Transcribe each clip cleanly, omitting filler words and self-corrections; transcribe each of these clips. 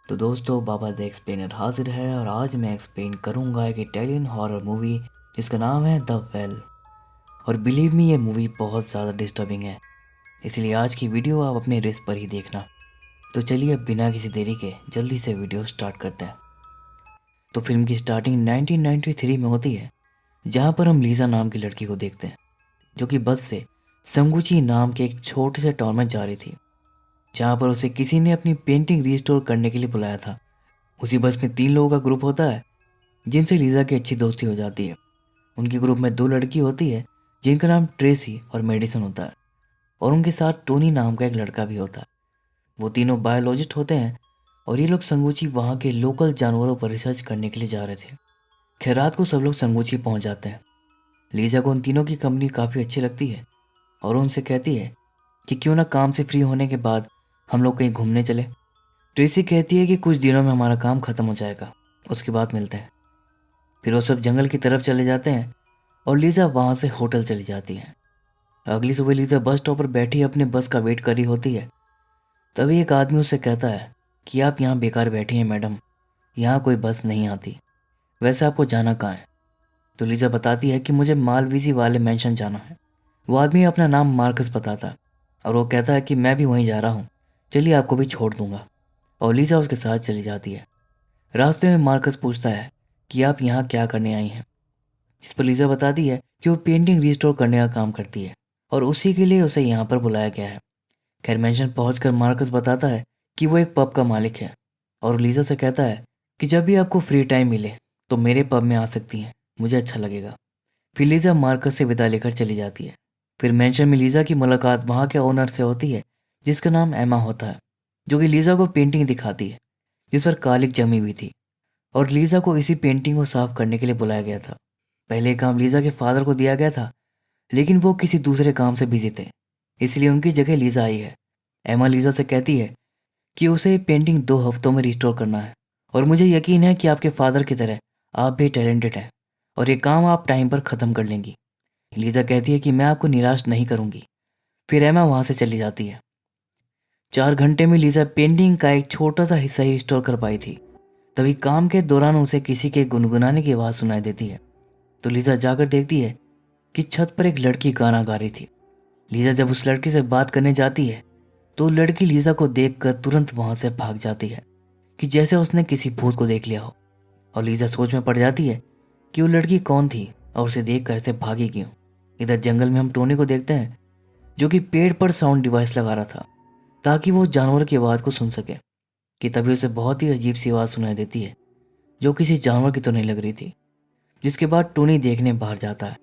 तो दोस्तों, बाबा the explainer हाजिर है और आज मैं एक्सप्लेन करूंगा एक इटालियन हॉरर मूवी जिसका नाम है द वेल। और बिलीव मी, ये मूवी बहुत ज़्यादा डिस्टर्बिंग है, इसलिए आज की वीडियो आप अपने रिस्क पर ही देखना। तो चलिए अब बिना किसी देरी के जल्दी से वीडियो स्टार्ट करते हैं। तो फिल्म की स्टार्टिंग 1993 में होती है, जहाँ पर हम लीजा नाम की लड़की को देखते हैं जो कि बस से संगुची नाम के एक छोटे से टाउन में जा रही थी, जहाँ पर उसे किसी ने अपनी पेंटिंग रिस्टोर करने के लिए बुलाया था। उसी बस में 3 लोगों का ग्रुप होता है जिनसे लीजा की अच्छी दोस्ती हो जाती है। उनके ग्रुप में 2 लड़की होती है जिनका नाम ट्रेसी और मेडिसन होता है, और उनके साथ टोनी नाम का एक लड़का भी होता है। वो तीनों बायोलॉजिस्ट होते हैं और ये लोग संगुची वहाँ के लोकल जानवरों पर रिसर्च करने के लिए जा रहे थे। खैर, रात को सब लोग संगुची पहुँच जाते हैं। लीजा को उन तीनों की कंपनी काफ़ी अच्छी लगती है और उनसे कहती है कि क्यों ना काम से फ्री होने के बाद हम लोग कहीं घूमने चले। ट्रेसी कहती है कि कुछ दिनों में हमारा काम ख़त्म हो जाएगा, उसके बाद मिलते हैं। फिर वो सब जंगल की तरफ चले जाते हैं और लीजा वहाँ से होटल चली जाती है। अगली सुबह लीजा बस स्टॉप पर बैठी अपने बस का वेट कर रही होती है। तभी एक आदमी उससे कहता है कि आप यहाँ बेकार बैठी हैं मैडम, यहाँ कोई बस नहीं आती। वैसे आपको जाना कहाँ है? तो लीजा बताती है कि मुझे मालवीजी वाले मेंशन जाना है। वो आदमी अपना नाम मार्कस बताता है और वो कहता है कि मैं भी वहीं जा रहा हूँ, चलिए आपको भी छोड़ दूंगा। और लीजा उसके साथ चली जाती है। रास्ते में मार्कस पूछता है कि आप यहाँ क्या करने आई हैं, जिस पर लीजा बताती है कि वो पेंटिंग रिस्टोर करने का काम करती है और उसी के लिए उसे यहाँ पर बुलाया गया है। खैर, मेंशन पहुंचकर मार्कस बताता है कि वो एक पब का मालिक है और लीजा से कहता है कि जब भी आपको फ्री टाइम मिले तो मेरे पब में आ सकती हैं, मुझे अच्छा लगेगा। फिर लीजा मार्कस से विदा लेकर चली जाती है। फिर मेंशन में लीजा की मुलाकात वहाँ के ओनर से होती है जिसका नाम एमा होता है, जो कि लीजा को पेंटिंग दिखाती है जिस पर कालिक जमी हुई थी, और लीजा को इसी पेंटिंग को साफ करने के लिए बुलाया गया था। पहले काम लीजा के फादर को दिया गया था, लेकिन वो किसी दूसरे काम से बिजी थे, इसलिए उनकी जगह लीजा आई है। एमा लीजा से कहती है कि उसे ये पेंटिंग 2 हफ्तों में रिस्टोर करना है, और मुझे यकीन है कि आपके फादर की तरह आप भी टैलेंटेड हैं और ये काम आप टाइम पर ख़त्म कर लेंगी। लीजा कहती है कि मैं आपको निराश नहीं करूंगी। फिर एमा वहाँ से चली जाती है। 4 घंटे में लीजा पेंटिंग का एक छोटा सा हिस्सा ही रिस्टोर कर पाई थी। तभी काम के दौरान उसे किसी के गुनगुनाने की आवाज़ सुनाई देती है। तो लीजा जाकर देखती है कि छत पर एक लड़की गाना गा रही थी। लीजा जब उस लड़की से बात करने जाती है तो लड़की लीजा को देखकर तुरंत वहां से भाग जाती है कि जैसे उसने किसी भूत को देख लिया हो। और लीजा सोच में पड़ जाती है कि वो लड़की कौन थी और उसे देख कर ऐसे भागी क्यों। इधर जंगल में हम टोनी को देखते हैं जो कि पेड़ पर साउंड डिवाइस लगा रहा था ताकि वो जानवर की आवाज़ को सुन सके। कि तभी उसे बहुत ही अजीब सी आवाज़ सुनाई देती है जो किसी जानवर की तो नहीं लग रही थी। जिसके बाद टोनी देखने बाहर जाता है,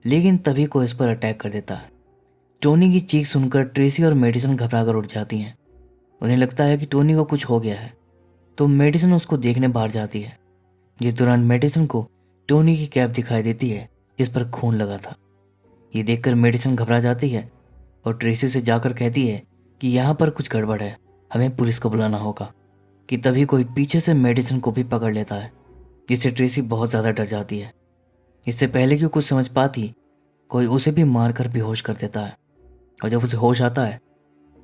लेकिन तभी कोई इस पर अटैक कर देता है। टोनी की चीख सुनकर ट्रेसी और मेडिसन घबराकर उठ जाती हैं। उन्हें लगता है कि टोनी को कुछ हो गया है, तो मेडिसन उसको देखने बाहर जाती है। जिस दौरान मेडिसन को टोनी की कैप दिखाई देती है जिस पर खून लगा था। ये देखकर मेडिसन घबरा जाती है और ट्रेसी से जाकर कहती है कि यहाँ पर कुछ गड़बड़ है, हमें पुलिस को बुलाना होगा। कि तभी कोई पीछे से मेडिसन को भी पकड़ लेता है, जिससे ट्रेसी बहुत ज़्यादा डर जाती है। इससे पहले कि वो कुछ समझ पाती, कोई उसे भी मारकर बेहोश कर देता है। और जब उसे होश आता है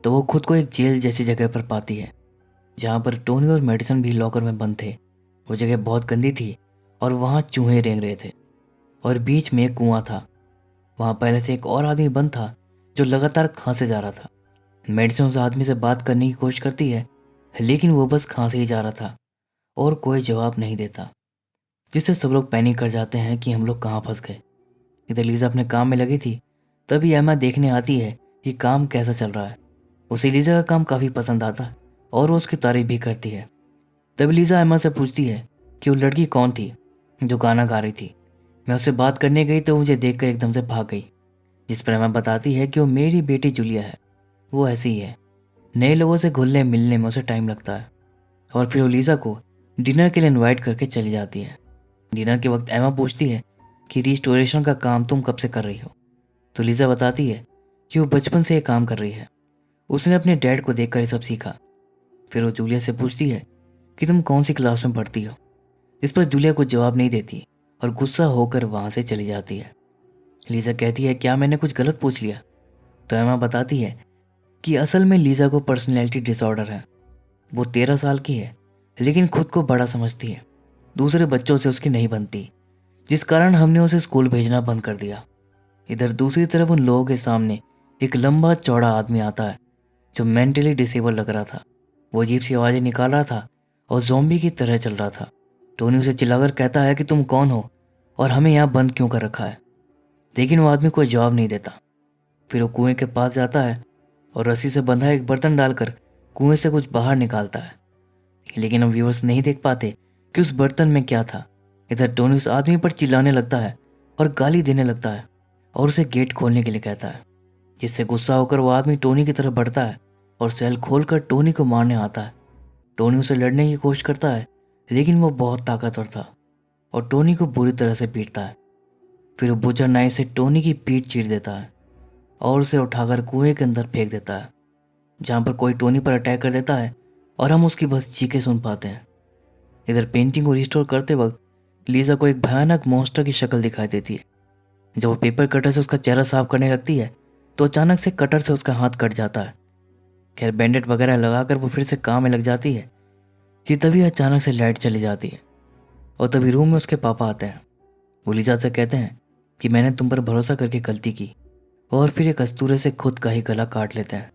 तो वो खुद को एक जेल जैसी जगह पर पाती है जहाँ पर टोनी और मेडिसन भी लॉकर में बंद थे। वो जगह बहुत गंदी थी और वहाँ चूहे रेंग रहे थे और बीच में एक कुआं था। वहाँ पहले से एक और आदमी बंद था जो लगातार खांसे जा रहा था। मेडिसन उस आदमी से बात करने की कोशिश करती है, लेकिन वो बस खांसे ही जा रहा था और कोई जवाब नहीं देता, जिससे सब लोग पैनिक कर जाते हैं कि हम लोग कहाँ फंस गए। इधर लीजा अपने काम में लगी थी, तभी एमा देखने आती है कि काम कैसा चल रहा है। उसे लीजा का काम काफ़ी पसंद आता है और वो उसकी तारीफ भी करती है। तभी लीजा एमा से पूछती है कि वो लड़की कौन थी जो गाना गा रही थी। मैं उससे बात करने गई तो मुझे देखकर एकदम से भाग गई। जिस पर एमा बताती है कि वो मेरी बेटी जूलिया है। वो ऐसी ही है, नए लोगों से घुलने मिलने में उसे टाइम लगता है। और फिर वो लीजा को डिनर के लिए इनवाइट करके चली जाती है। डिनर के वक्त एमा पूछती है कि रिस्टोरेशन का काम तुम कब से कर रही हो। तो लीजा बताती है कि वो बचपन से ये काम कर रही है, उसने अपने डैड को देखकर ये सब सीखा। फिर वो जूलिया से पूछती है कि तुम कौन सी क्लास में पढ़ती हो, जिस पर जूलिया कुछ जवाब नहीं देती और गुस्सा होकर वहाँ से चली जाती है। लीजा कहती है क्या मैंने कुछ गलत पूछ लिया। तो एमा बताती है कि असल में लीजा को पर्सनैलिटी डिसऑर्डर है। वो 13 साल की है लेकिन खुद को बड़ा समझती है, दूसरे बच्चों से उसकी नहीं बनती, जिस कारण हमने उसे स्कूल भेजना बंद कर दिया। इधर दूसरी तरफ उन लोगों के सामने एक लंबा चौड़ा आदमी आता है जो मेंटली डिसेबल लग रहा था। वो अजीब सी आवाज़ें निकाल रहा था और ज़ॉम्बी की तरह चल रहा था। टोनी उसे चिल्लाकर कहता है कि तुम कौन हो और हमें यहाँ बंद क्यों कर रखा है, लेकिन वो आदमी कोई जवाब नहीं देता। फिर वो कुएं के पास जाता है और रस्सी से बंधा एक बर्तन डालकर कुएं से कुछ बाहर निकालता है, लेकिन हम व्यूअर्स नहीं देख पाते कि उस बर्तन में क्या था। इधर टोनी उस आदमी पर चिल्लाने लगता है और गाली देने लगता है और उसे गेट खोलने के लिए कहता है, जिससे गुस्सा होकर वो आदमी टोनी की तरफ बढ़ता है और सेल खोलकर टोनी को मारने आता है। टोनी उसे लड़ने की कोशिश करता है, लेकिन वो बहुत ताकतवर था और टोनी को बुरी तरह से पीटता है। फिर वो बुचर नाइफ से टोनी की पीठ चीर देता है और उसे उठाकर कुएं के अंदर फेंक देता है, जहाँ पर कोई टोनी पर अटैक कर देता है और हम उसकी बस चीखें सुन पाते हैं। इधर पेंटिंग को रिस्टोर करते वक्त लीजा को एक भयानक मॉन्स्टर की शक्ल दिखाई देती है। जब वो पेपर कटर से उसका चेहरा साफ करने लगती है तो अचानक से कटर से उसका हाथ कट जाता है। खैर बैंडेड वगैरह लगाकर वो फिर से काम में लग जाती है कि तभी अचानक से लाइट चली जाती है और तभी रूम में उसके पापा आते हैं। वो लीजा से कहते हैं कि मैंने तुम पर भरोसा करके गलती की, और फिर एक कस्तूरे से खुद का ही गला काट लेते हैं।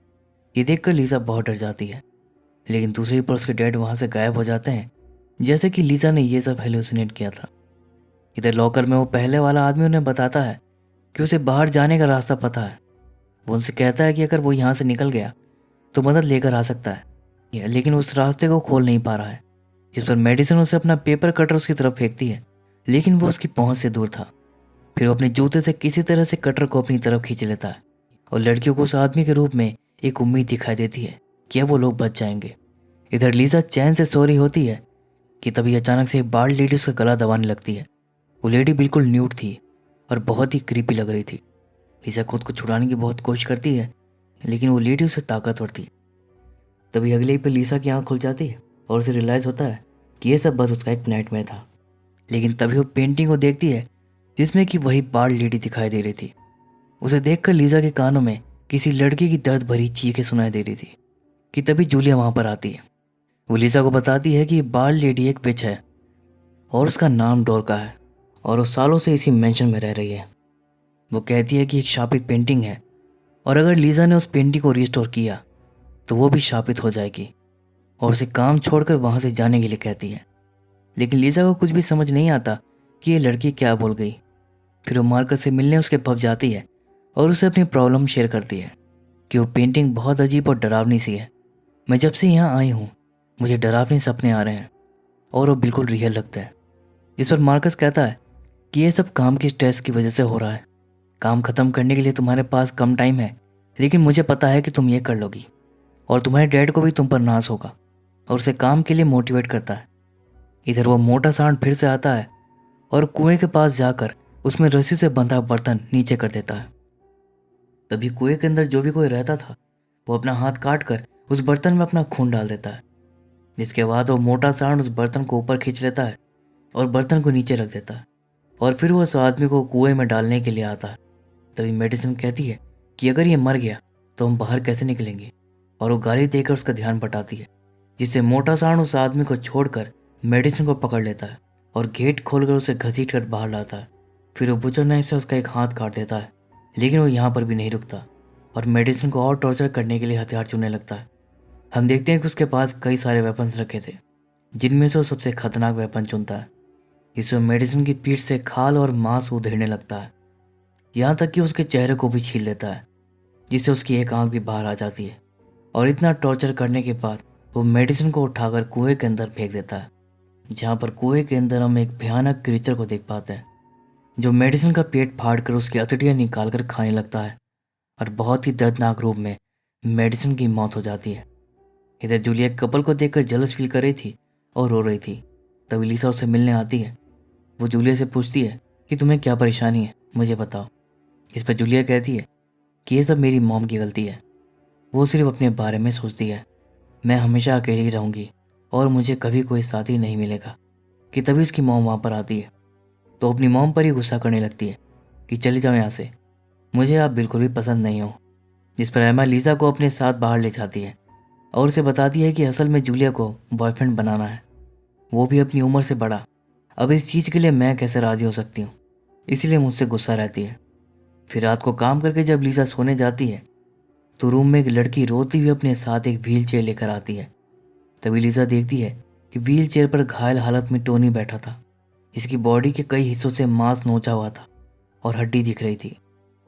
ये देखकर लीजा बहुत डर जाती है, लेकिन दूसरी पर उसके डैड वहाँ से गायब हो जाते हैं, जैसे कि लीजा ने ये सब हेलुसिनेट किया था। इधर लॉकर में वो पहले वाला आदमी उन्हें बताता है कि उसे बाहर जाने का रास्ता पता है। वो उनसे कहता है कि अगर वो यहाँ से निकल गया तो मदद लेकर आ सकता है, लेकिन उस रास्ते को खोल नहीं पा रहा है। जिस पर मेडिसिन उसे अपना पेपर कटर उसकी तरफ फेंकती है, लेकिन वो उसकी पहुंच से दूर था। फिर वो अपने जूते से किसी तरह से कटर को अपनी तरफ खींच लेता है और लड़कियों को उस आदमी के रूप में एक उम्मीद दिखाई देती है कि अब वो लोग बच जाएंगे। इधर लीजा चैन से सो रही होती है कि तभी अचानक से एक बार्ड लेडी उसका गला दबाने लगती है। वो लेडी बिल्कुल न्यूड थी और बहुत ही क्रीपी लग रही थी। लीजा खुद को छुड़ाने की बहुत कोशिश करती है, लेकिन वो लेडी उससे ताकतवर थी। तभी अगले ही पे लीजा की आंख खुल जाती है और उसे रियलाइज़ होता है कि ये सब बस उसका एक नाइटमेयर था। लेकिन तभी वो पेंटिंग को देखती है जिसमें कि वही बार्ड लेडी दिखाई दे रही थी। उसे देखकर लीजा के कानों में किसी लड़की की दर्द भरी चीखें सुनाई दे रही थी कि तभी जूलिया वहाँ पर आती है। वो लीजा को बताती है कि बार्ड लेडी एक विच है और उसका नाम डोरका है और वो सालों से इसी मेंशन में रह रही है। वो कहती है कि एक शापित पेंटिंग है और अगर लीजा ने उस पेंटिंग को रिस्टोर किया तो वो भी शापित हो जाएगी और उसे काम छोड़कर वहाँ से जाने के लिए कहती है। लेकिन लीजा को कुछ भी समझ नहीं आता कि ये लड़की क्या बोल गई। फिर वो मार्कर से मिलने उसके पब जाती है और उसे अपनी प्रॉब्लम शेयर करती है कि वो पेंटिंग बहुत अजीब और डरावनी सी है। मैं जब से यहाँ आई हूँ मुझे डरावने सपने आ रहे हैं और वो बिल्कुल रियल लगता है। जिस पर मार्कस कहता है कि ये सब काम की स्ट्रेस की वजह से हो रहा है। काम खत्म करने के लिए तुम्हारे पास कम टाइम है, लेकिन मुझे पता है कि तुम ये कर लोगी और तुम्हारे डैड को भी तुम पर नाज होगा, और उसे काम के लिए मोटिवेट करता है। इधर वो मोटा सांड फिर से आता है और कुएं के पास जाकर उसमें रस्सी से बंधा बर्तन नीचे कर देता है। तभी कुएं के अंदर जो भी कोई रहता था वो अपना हाथ काट कर उस बर्तन में अपना खून डाल देता है, जिसके बाद वो मोटा सांड उस बर्तन को ऊपर खींच लेता है और बर्तन को नीचे रख देता है और फिर वो उस आदमी को कुएं में डालने के लिए आता है। तभी मेडिसिन कहती है कि अगर ये मर गया तो हम बाहर कैसे निकलेंगे, और वो गाली देकर उसका ध्यान बटाती है, जिससे मोटा सांड उस आदमी को छोड़कर मेडिसिन को पकड़ लेता है और गेट खोलकर उसे घसीट कर बाहर लाता है। फिर वो बुचर नाइफ से उसका एक हाथ काट देता है, लेकिन वो यहाँ पर भी नहीं रुकता और मेडिसिन को और टॉर्चर करने के लिए हथियार चुनने लगता है। हम देखते हैं कि उसके पास कई सारे वेपन्स रखे थे, जिनमें से वो सबसे खतरनाक वेपन चुनता है, जिससे मेडिसिन की पीठ से खाल और मांस उधेड़ने लगता है, यहाँ तक कि उसके चेहरे को भी छील देता है, जिससे उसकी एक आंख भी बाहर आ जाती है। और इतना टॉर्चर करने के बाद वो मेडिसिन को उठाकर कुएं के अंदर फेंक देता है, जहाँ पर कुएं के अंदर हम एक भयानक क्रीचर को देख पाते हैं, जो मेडिसिन का पेट फाड़कर उसकी अतड़ियाँ निकाल कर खाने लगता है और बहुत ही दर्दनाक रूप में मेडिसिन की मौत हो जाती है। इधर जूलिया कपल को देखकर जलस फील कर रही थी और रो रही थी। तभी लीसा उससे मिलने आती है। वो जूलिया से पूछती है कि तुम्हें क्या परेशानी है, मुझे बताओ। इस पर जूलिया कहती है कि ये सब मेरी मॉम की गलती है, वो सिर्फ अपने बारे में सोचती है, मैं हमेशा अकेली ही रहूँगी और मुझे कभी कोई साथी नहीं मिलेगा। कि तभी उसकी मॉम वहाँ पर आती है तो अपनी मॉम पर ही गुस्सा करने लगती है कि चली जाओ यहाँ से, मुझे आप बिल्कुल भी पसंद नहीं हो। जिस पर एमा लीजा को अपने साथ बाहर ले जाती है और उसे बताती है कि असल में जूलिया को बॉयफ्रेंड बनाना है वो भी अपनी उम्र से बड़ा। अब इस चीज़ के लिए मैं कैसे राज़ी हो सकती हूँ, इसलिए मुझसे गुस्सा रहती है। फिर रात को काम करके जब लीजा सोने जाती है तो रूम में एक लड़की रोती हुई अपने साथ एक व्हील चेयर लेकर आती है। तभी लीजा देखती है कि व्हील चेयर पर घायल हालत में टोनी बैठा था, जिसकी बॉडी के कई हिस्सों से मांस नोचा हुआ था और हड्डी दिख रही थी,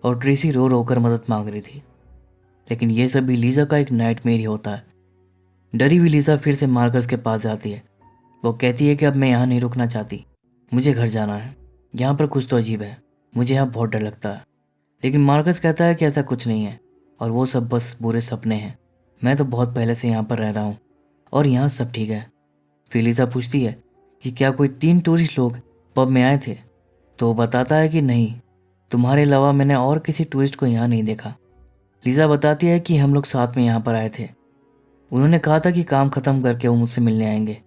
और ट्रेसी रो रो कर मदद मांग रही थी। लेकिन यह सब भी लीजा का एक नाइटमेयर ही होता है। डरी हुई लीजा फिर से मार्कस के पास जाती है। वो कहती है कि अब मैं यहाँ नहीं रुकना चाहती, मुझे घर जाना है। यहाँ पर कुछ तो अजीब है, मुझे यहाँ बहुत डर लगता है। लेकिन मार्कस कहता है कि ऐसा कुछ नहीं है और वो सब बस बुरे सपने हैं। मैं तो बहुत पहले से यहाँ पर रह रहा हूँ और यहाँ सब ठीक है। फिर लीजा पूछती है कि क्या कोई 3 टूरिस्ट लोग पब में आए थे, तो वो बताता है कि नहीं, तुम्हारे अलावा मैंने और किसी टूरिस्ट को यहाँ नहीं देखा। लीजा बताती है कि हम लोग साथ में यहाँ पर आए थे। उन्होंने कहा था कि काम ख़त्म करके वो मुझसे मिलने आएंगे।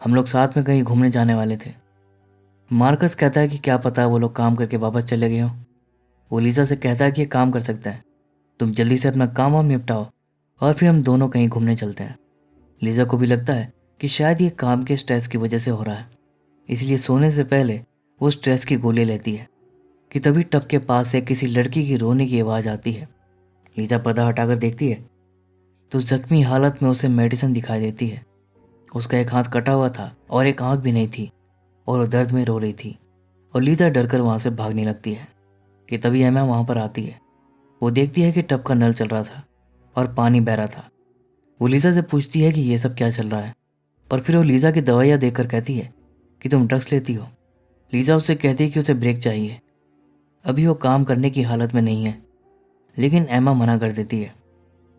हम लोग साथ में कहीं घूमने जाने वाले थे। मार्कस कहता है कि क्या पता वो लोग काम करके वापस चले गए हों। वो लीजा से कहता है कि ये काम कर सकता है, तुम जल्दी से अपना काम वाम निपटाओ और फिर हम दोनों कहीं घूमने चलते हैं। लीजा को भी लगता है कि शायद ये काम के स्ट्रेस की वजह से हो रहा है, इसलिए सोने से पहले वो स्ट्रेस की गोली लेती है कि तभी टब के पास से किसी लड़की की रोने की आवाज़ आती है। लीजा पर्दा हटाकर देखती है तो जख्मी हालत में उसे मेडिसिन दिखाई देती है। उसका एक हाथ कटा हुआ था और एक आंख भी नहीं थी और वो दर्द में रो रही थी। और लीजा डरकर वहाँ से भागने लगती है कि तभी एमा वहाँ पर आती है। वो देखती है कि टब का नल चल रहा था और पानी बह रहा था। वो लीजा से पूछती है कि ये सब क्या चल रहा है, पर फिर वो लीजा की दवाइयाँ देखकर कहती है कि तुम ड्रग्स लेती हो। लीजा उससे कहती है कि उसे ब्रेक चाहिए, अभी वो काम करने की हालत में नहीं है। लेकिन एमा मना कर देती है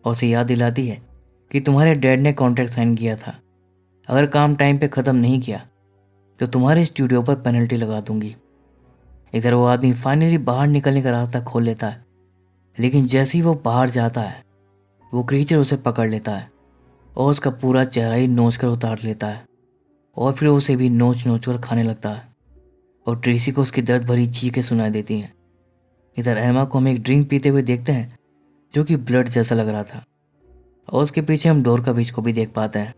और उसे याद दिलाती है कि तुम्हारे डैड ने कॉन्ट्रैक्ट साइन किया था, अगर काम टाइम पे ख़त्म नहीं किया तो तुम्हारे स्टूडियो पर पेनल्टी लगा दूंगी। इधर वो आदमी फाइनली बाहर निकलने का रास्ता खोल लेता है, लेकिन जैसे ही वो बाहर जाता है वो क्रीचर उसे पकड़ लेता है और उसका पूरा चेहरा ही नोच कर उतार लेता है और फिर उसे भी नोच नोच कर खाने लगता है। और ट्रेसी को उसकी दर्द भरी चीखें सुनाई देती हैं। इधर एमा को हम एक ड्रिंक पीते हुए देखते हैं जो कि ब्लड जैसा लग रहा था, और उसके पीछे हम डोरकाविच को भी देख पाते हैं।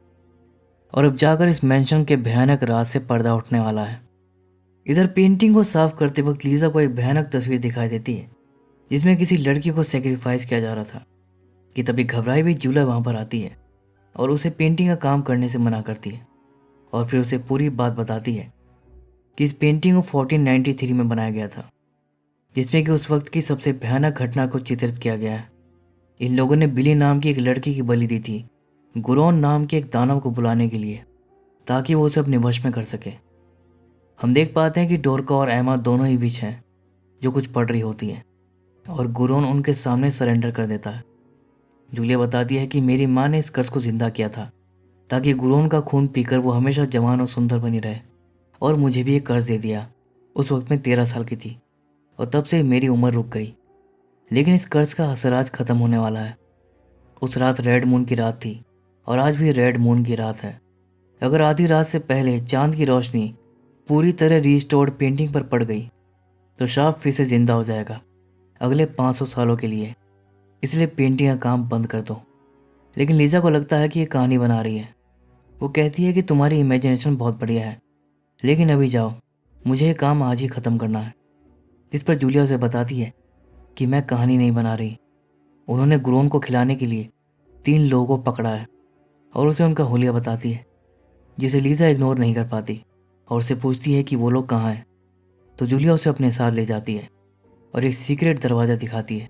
और अब जाकर इस मेंशन के भयानक राज से पर्दा उठने वाला है। इधर पेंटिंग को साफ करते वक्त लीजा को एक भयानक तस्वीर दिखाई देती है जिसमें किसी लड़की को सेक्रीफाइस किया जा रहा था कि तभी घबराई हुई जूला वहां पर आती है और उसे पेंटिंग का काम करने से मना करती है और फिर उसे पूरी बात बताती है कि इस पेंटिंग को 1493 में बनाया गया था, जिसमें कि उस वक्त की सबसे भयानक घटना को चित्रित किया गया है। इन लोगों ने बिली नाम की एक लड़की की बलि दी थी गुरोन नाम के एक दानव को बुलाने के लिए, ताकि वो उसे अपने वश में कर सके। हम देख पाते हैं कि डोरका और एमा दोनों ही विच हैं जो कुछ पढ़ रही होती है और गुरोन उनके सामने सरेंडर कर देता है। जूलिया बताती है कि मेरी माँ ने इस कर्ज को जिंदा किया था ताकि गुरोन का खून पीकर वो हमेशा जवान और सुंदर बनी रहे, और मुझे भी एक कर्ज दे दिया। उस वक्त मैं 13 साल की थी और तब से मेरी उम्र रुक गई, लेकिन इस कर्ज का असर आज ख़त्म होने वाला है। उस रात रेड मून की रात थी और आज भी रेड मून की रात है। अगर आधी रात से पहले चांद की रोशनी पूरी तरह रिस्टोर्ड पेंटिंग पर पड़ गई तो शार्प फिर से जिंदा हो जाएगा अगले 500 सालों के लिए, इसलिए पेंटिंग का काम बंद कर दो। लेकिन लीजा को लगता है कि ये कहानी बना रही है। वो कहती है कि तुम्हारी इमेजिनेशन बहुत बढ़िया है, लेकिन अभी जाओ, मुझे ये काम आज ही ख़त्म करना है। जिस पर जूलिया उसे बताती है कि मैं कहानी नहीं बना रही, उन्होंने गुरोन को खिलाने के लिए 3 लोगों को पकड़ा है, और उसे उनका हुलिया बताती है जिसे लीजा इग्नोर नहीं कर पाती और उससे पूछती है कि वो लोग कहाँ हैं। तो जूलिया उसे अपने साथ ले जाती है और एक सीक्रेट दरवाज़ा दिखाती है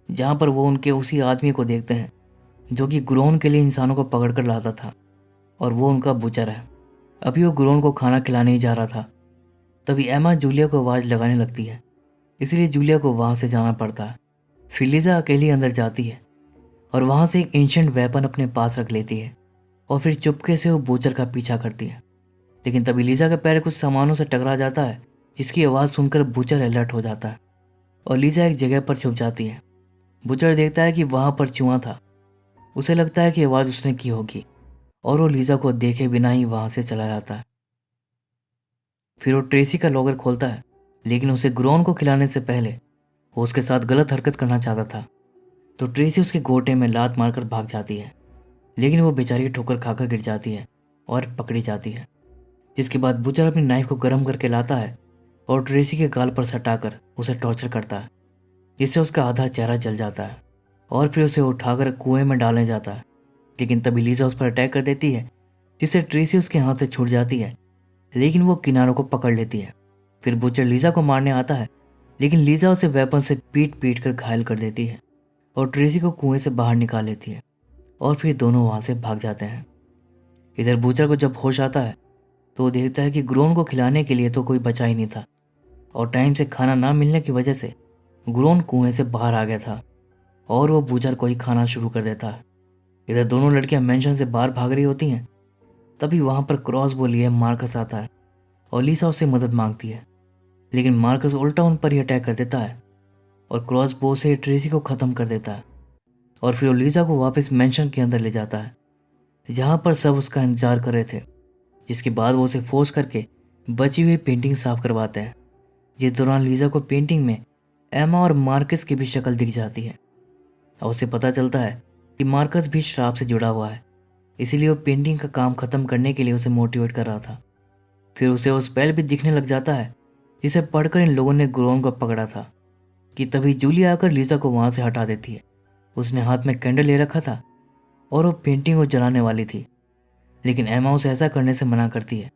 जहाँ पर वो उनके उसी आदमी को देखते हैं जो कि गुरोन के लिए इंसानों को पकड़ कर लाता था, और वो उनका बुचर है। अभी वो गुरोन को खाना खिलाने ही जा रहा था, तभी एमा जूलिया को आवाज़ लगाने लगती है, इसलिए जूलिया को वहाँ से जाना पड़ता है। फिर लीजा अकेली अंदर जाती है और वहाँ से एक एंशिएंट वेपन अपने पास रख लेती है और फिर चुपके से वो बूचर का पीछा करती है। लेकिन तभी लीजा का पैर कुछ सामानों से टकरा जाता है जिसकी आवाज़ सुनकर बूचर अलर्ट हो जाता है और लीजा एक जगह पर छुप जाती है। बूचर देखता है कि वहाँ पर चूहा था। उसे लगता है कि आवाज़ उसने की होगी और वो लीजा को देखे बिना ही वहाँ से चला जाता है। फिर वो ट्रेसी का लॉकर खोलता है, लेकिन उसे गुरोन को खिलाने से पहले वो उसके साथ गलत हरकत करना चाहता था, तो ट्रेसी उसके गोटे में लात मारकर भाग जाती है, लेकिन वो बेचारी ठोकर खाकर गिर जाती है और पकड़ी जाती है। जिसके बाद बुचर अपनी नाइफ को गर्म करके लाता है और ट्रेसी के गाल पर सटाकर उसे टॉर्चर करता है, जिससे उसका आधा चेहरा जल जाता है और फिर उसे उठाकर कुएं में डालने जाता है। लेकिन तभी लीजा उस पर अटैक कर देती है, जिससे ट्रेसी उसके हाथ से छूट जाती है, लेकिन वो किनारों को पकड़ लेती है। फिर बुचर लीजा को मारने आता है, लेकिन लीजा उसे वेपन से पीट पीट कर घायल कर देती है और ट्रेसी को कुएं से बाहर निकाल लेती है और फिर दोनों वहां से भाग जाते हैं। इधर बुचर को जब होश आता है तो वो देखता है कि ग्रोन को खिलाने के लिए तो कोई बचा ही नहीं था और टाइम से खाना ना मिलने की वजह से ग्रोन कुएं से बाहर आ गया था और वो बुचर को ही खाना शुरू कर देता है। इधर दोनों लड़कियां मेंशन से बाहर भाग रही होती हैं, तभी वहां पर क्रॉसबो लिए मार्कस आता है और लीसा उससे मदद मांगती है, लेकिन मार्कस उल्टा उन पर ही अटैक कर देता है और क्रॉसबो से ट्रेसी को ख़त्म कर देता है और फिर वो लीजा को वापस मेंशन के अंदर ले जाता है, जहां पर सब उसका इंतजार कर रहे थे। जिसके बाद वो उसे फोर्स करके बची हुई पेंटिंग साफ करवाते हैं। जिस दौरान लीजा को पेंटिंग में एमा और मार्कस की भी शक्ल दिख जाती है और उसे पता चलता है कि मार्कस भी श्राप से जुड़ा हुआ है, इसीलिए वो पेंटिंग का काम खत्म करने के लिए उसे मोटिवेट कर रहा था। फिर उसे वो स्पेल भी दिखने लग जाता है जिसे पढ़कर इन लोगों ने ग्रोन को पकड़ा था कि तभी जूलिया आकर लीजा को वहां से हटा देती है। उसने हाथ में कैंडल ले रखा था और वो पेंटिंग को जलाने वाली थी, लेकिन एमा उसे ऐसा करने से मना करती है।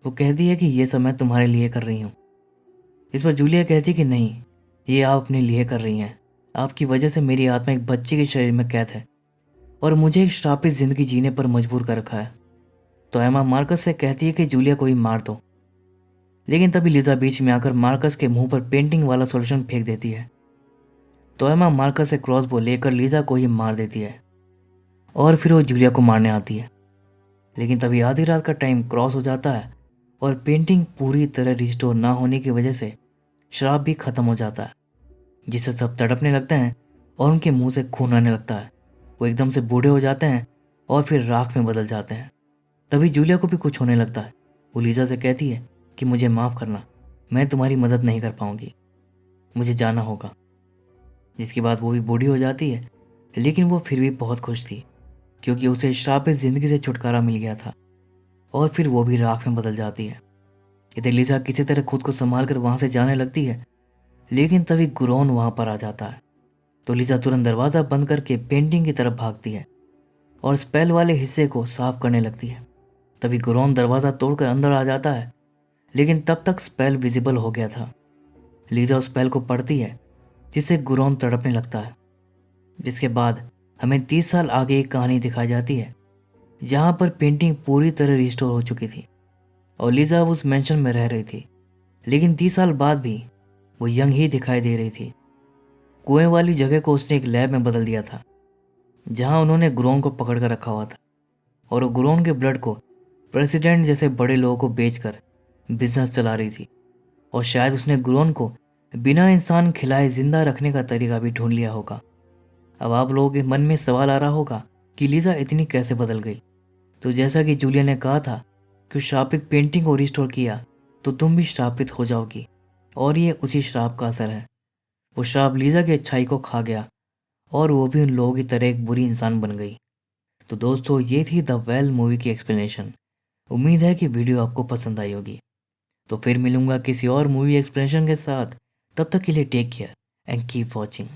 वो कहती है कि ये सब मैं तुम्हारे लिए कर रही हूँ। इस पर जूलिया कहती है कि नहीं, ये आप अपने लिए कर रही हैं। आपकी वजह से मेरी आत्मा एक बच्चे के शरीर में कैद है और मुझे एक श्रापित जिंदगी जीने पर मजबूर कर रखा है। तो एमा मार्कस से कहती है कि जूलिया को ही मार दो, लेकिन तभी लीजा बीच में आकर मार्कस के मुंह पर पेंटिंग वाला सॉल्यूशन फेंक देती है। तो एमा मार्कस से क्रॉसबो लेकर लीजा को ही मार देती है और फिर वो जूलिया को मारने आती है। लेकिन तभी आधी रात का टाइम क्रॉस हो जाता है और पेंटिंग पूरी तरह रिस्टोर ना होने की वजह से श्राप भी खत्म हो जाता है, जिससे सब तड़पने लगते हैं और उनके मुंह से खून आने लगता है। वो एकदम से बूढ़े हो जाते हैं और फिर राख में बदल जाते हैं। तभी जूलिया को भी कुछ होने लगता है। वो लीजा से कहती है कि मुझे माफ़ करना, मैं तुम्हारी मदद नहीं कर पाऊंगी, मुझे जाना होगा। जिसके बाद वो भी बूढ़ी हो जाती है, लेकिन वो फिर भी बहुत खुश थी क्योंकि उसे श्रापित जिंदगी से छुटकारा मिल गया था और फिर वो भी राख में बदल जाती है। इधर लीजा किसी तरह खुद को संभाल कर वहां से जाने लगती है, लेकिन तभी गुरोन वहां पर आ जाता है। तो लीजा तुरंत दरवाज़ा बंद करके पेंटिंग की तरफ भागती है और स्पेल वाले हिस्से को साफ करने लगती है। तभी गुरोन दरवाज़ा तोड़कर अंदर आ जाता है, लेकिन तब तक स्पेल विजिबल हो गया था। लीजा उस स्पेल को पढ़ती है, जिससे गुरोन तड़पने लगता है। जिसके बाद हमें 30 साल आगे एक कहानी दिखाई जाती है, जहाँ पर पेंटिंग पूरी तरह रिस्टोर हो चुकी थी और लीजा अब उस मेंशन में रह रही थी, लेकिन 30 साल बाद भी वो यंग ही दिखाई दे रही थी। कुएं वाली जगह को उसने एक लैब में बदल दिया था, जहाँ उन्होंने गुरोन को पकड़ कर रखा हुआ था और वो गुरोन के ब्लड को प्रेसिडेंट जैसे बड़े लोगों को बेचकर बिजनेस चला रही थी। और शायद उसने गुरोन को बिना इंसान खिलाए जिंदा रखने का तरीका भी ढूंढ लिया होगा। अब आप लोगों के मन में सवाल आ रहा होगा कि लीजा इतनी कैसे बदल गई। तो जैसा कि जूलिया ने कहा था कि श्रापित पेंटिंग को रिस्टोर किया तो तुम भी श्रापित हो जाओगी, और ये उसी श्राप का असर है। वो श्राप लीजा की अच्छाई को खा गया और वो भी उन लोगों की तरह एक बुरी इंसान बन गई। तो दोस्तों, ये थी द वेल मूवी की एक्सप्लेनेशन। उम्मीद है कि वीडियो आपको पसंद आई होगी। तो फिर मिलूंगा किसी और मूवी एक्सप्लेनेशन के साथ। तब तक के लिए take care and keep watching.